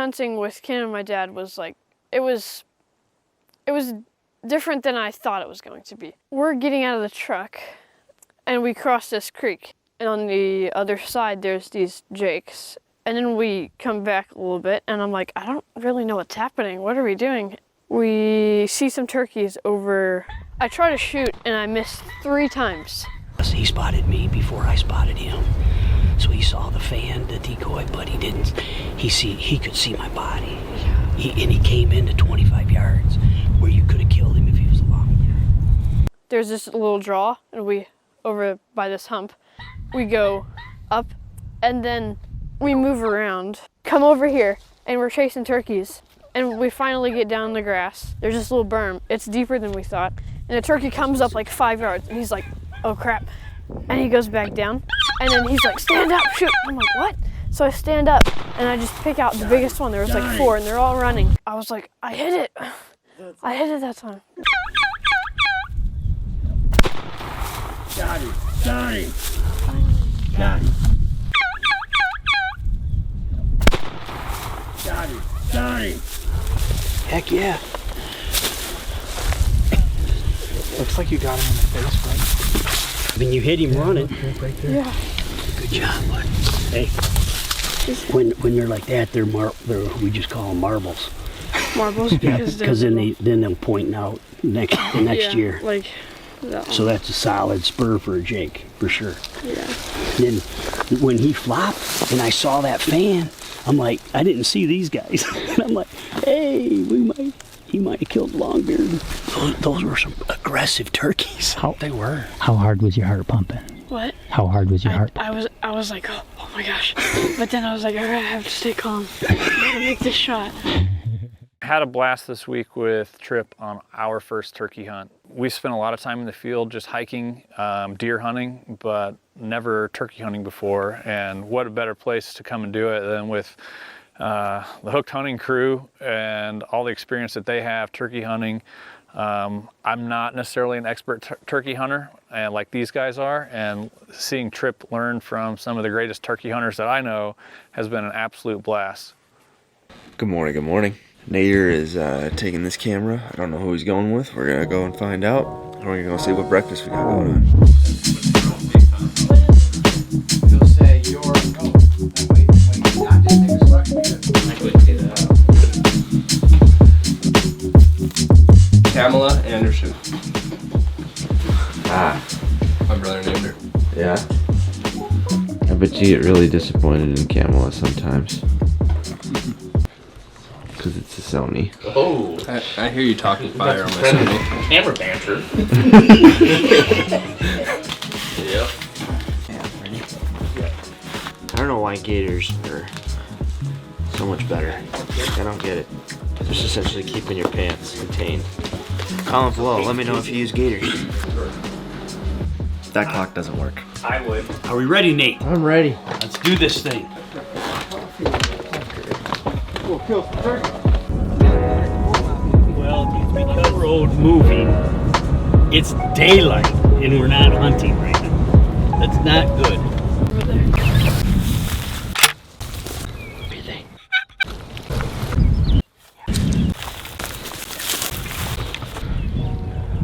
hunting with Ken and my dad was like, it was different than I thought it was going to be. We're getting out of the truck and we cross this creek, and on the other side there's these jakes. And then we come back a little bit and I'm like, I don't really know what's happening. What are we doing? We see some turkeys over. I try to shoot and I missed 3 times. He spotted me before I spotted him. So he saw the fan, the decoy, but he didn't. He could see my body. And he came into 25 yards where you could have killed him if he was along there. There's this little draw, and we, over by this hump, we go up, and then we move around, come over here, and we're chasing turkeys. And we finally get down in the grass. There's this little berm. It's deeper than we thought. And the turkey comes up like 5 yards, and he's like, oh crap. And he goes back down, and then he's like, stand up, shoot. I'm like, what? So I stand up, and I just pick out the biggest one. There was like 4, and they're all running. I was like, I hit it. I hit it that time. Got him, got him. Got him. Got him, got him. Heck yeah. Looks like you got him in the face, right? I mean, you hit him running. Right there. Yeah. Good job, bud. Hey, when they're like that, we just call them marbles. Marbles, because then they'll point out next year. Like that one. So that's a solid spur for a Jake, for sure. Yeah. Then when he flopped and I saw that fan, I'm like, I didn't see these guys. And I'm like, hey, he might have killed Longbeard. Those were some aggressive turkeys. They were. How hard was your heart pumping? What? How hard was your heart? I was like, oh my gosh. But then I was like, all right, I have to stay calm. I gotta make this shot. Had a blast this week with Trip on our first turkey hunt. We spent a lot of time in the field just hiking, deer hunting, but never turkey hunting before. And what a better place to come and do it than with the Hooked Hunting crew and all the experience that they have turkey hunting. I'm not necessarily an expert turkey hunter and like these guys are, and seeing Trip learn from some of the greatest turkey hunters that I know has been an absolute blast. Good morning, good morning. Nader is taking this camera. I don't know who he's going with. We're gonna go and find out. And we're gonna go see what breakfast we got going on. He'll say you're no. Wait, not just make a selection. I couldn't see that. Pamela Anderson. My brother named her. Yeah. I bet you get really disappointed in Kamala sometimes. Because it's a Sony. Oh, I hear you talking fire on my Sony. Camera banter. Yep. Yeah, ready? I don't know why gators are so much better. I don't get it. Just essentially keeping your pants contained. Comment below, let me know if you use gators. That clock doesn't work. I would. Are we ready, Nate? I'm ready. Let's do this thing. Well, it's because road moving. It's daylight and we're not hunting right now. That's not good. Over there. Everything.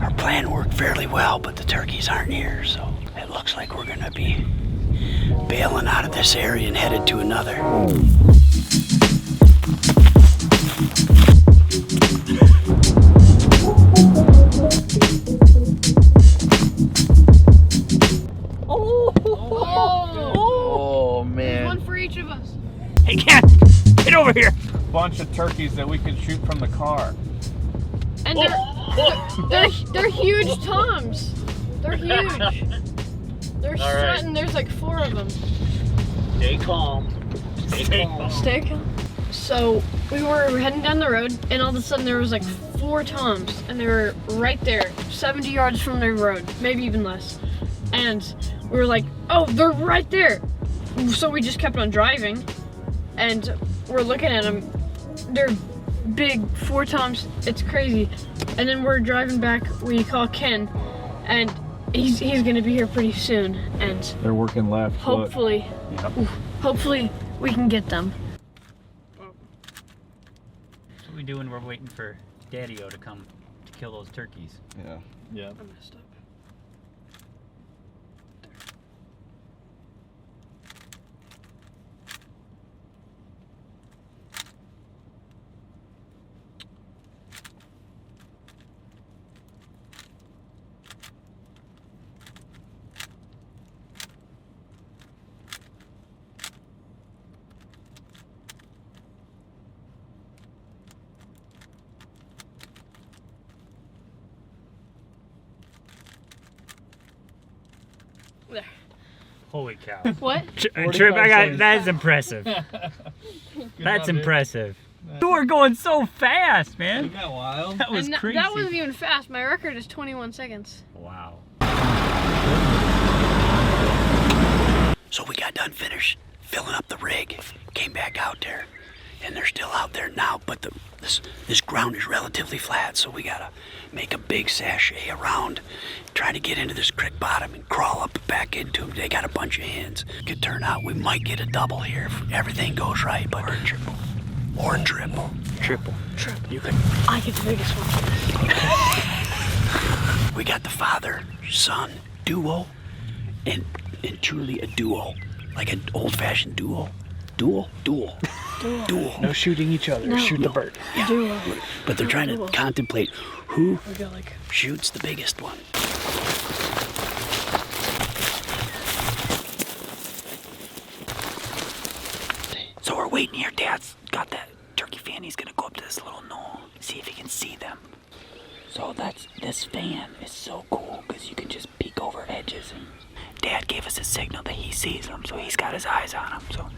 Our plan worked fairly well, but the turkeys aren't here, so it looks like we're gonna be bailing out of this area and headed to another. Oh man. One for each of us. Hey, Cat, get over here. Bunch of turkeys that we could shoot from the car. And they're huge toms. They're huge. They're strutting. There's like 4 of them. Stay calm. Stay calm. Stay calm. So we were heading down the road, and all of a sudden there was like 4 toms, and they were right there, 70 yards from the road, maybe even less. And we were like, oh, they're right there. So we just kept on driving, and we're looking at them. They're big 4 toms. It's crazy. And then we're driving back. We call Ken, and he's gonna be here pretty soon. And They're working left. hopefully, hopefully we can get them. we do when we're waiting for Daddy-O to come to kill those turkeys? Yeah. Yeah. I messed up. There. Holy cow. What? Trip, that is impressive. That's impressive. You were going so fast, man. Isn't that wild? That was And crazy. that wasn't even fast. My record is 21 seconds. Wow. So we got done finished filling up the rig, came back out there, and they're still out there now, but this ground is relatively flat, so we gotta make a big sachet around, trying to get into this creek bottom and crawl up back into them. They got a bunch of hens. Could turn out we might get a double here if everything goes right, but or a triple. Or a triple. Triple. You could. I get the biggest one. We got the father-son duo, and truly a duo, like an old-fashioned duel. Duel. No shooting each other. No. Shoot the bird. Yeah. Duel. But they're trying to Duel. contemplate who We got like shoots the biggest one. So we're waiting here. Dad's got that turkey fan. He's gonna go up to this little knoll, see if he can see them. So this fan is so cool because you can just peek over edges, and Dad gave us a signal that he sees them, so he's got his eyes on them.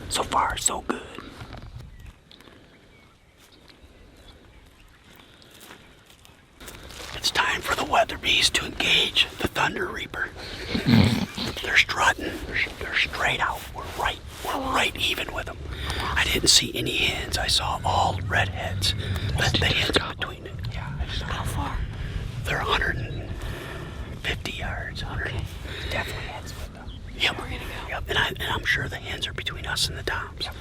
So far so good. It's time for the weather bees to engage the Thunder Reaper. They're strutting. They're straight out. We're right even with them. I didn't see any hens. I saw all redheads. The hens are between it. Yeah. how far? They're 150 yards. 100. Okay. Definitely hens with them. Yep. We're gonna go. Yep. And I'm sure the hens are between us and the toms. Yep.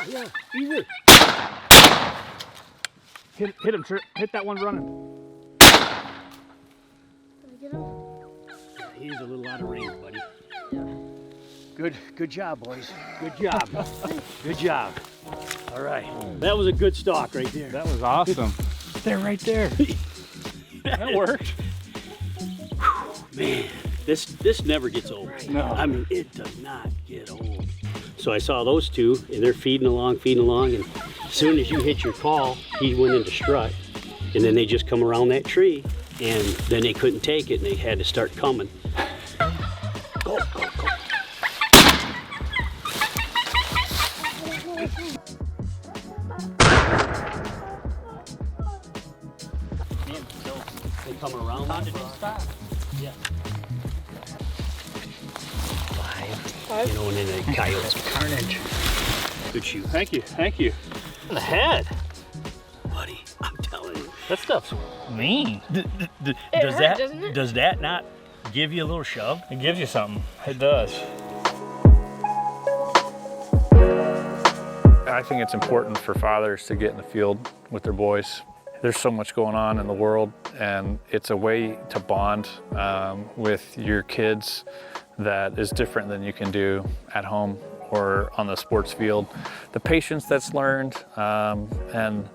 Yeah. Easy. Hit him, Trip. Hit that one running. Did I get him? He's a little out of range, buddy. Yeah. Good job, boys. Good job. Good job. All right. That was a good stalk right there. That was awesome. They're right there. That worked. Man, this never gets old. No. I mean, it does not get old. So I saw those two, and they're feeding along, and as soon as you hit your call, he went into strut, and then they just come around that tree, and then they couldn't take it, and they had to start coming. Go. They come around. How did it stop? Yeah. 5. You know, and then the coyotes. Carnage. Good shoot. Thank you. The head. Buddy, I'm telling you. That stuff's mean. It hurt, doesn't it? Does that not Give you a little shove? It gives you something. It does. I think it's important for fathers to get in the field with their boys. There's so much going on in the world, and it's a way to bond with your kids that is different than you can do at home or on the sports field. The patience that's learned, and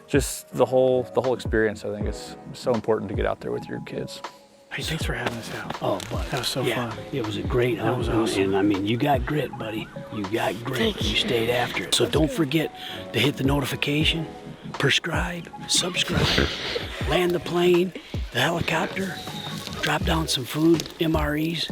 just the whole experience, I think is so important to get out there with your kids. Hey, thanks for having us out. Oh, buddy. That was so yeah, fun. It was a great hunt. was awesome. And I mean, you got grit, buddy. You got grit. You stayed after it. So don't forget to hit the notification, prescribe, subscribe, land the plane, the helicopter, drop down some food, MREs,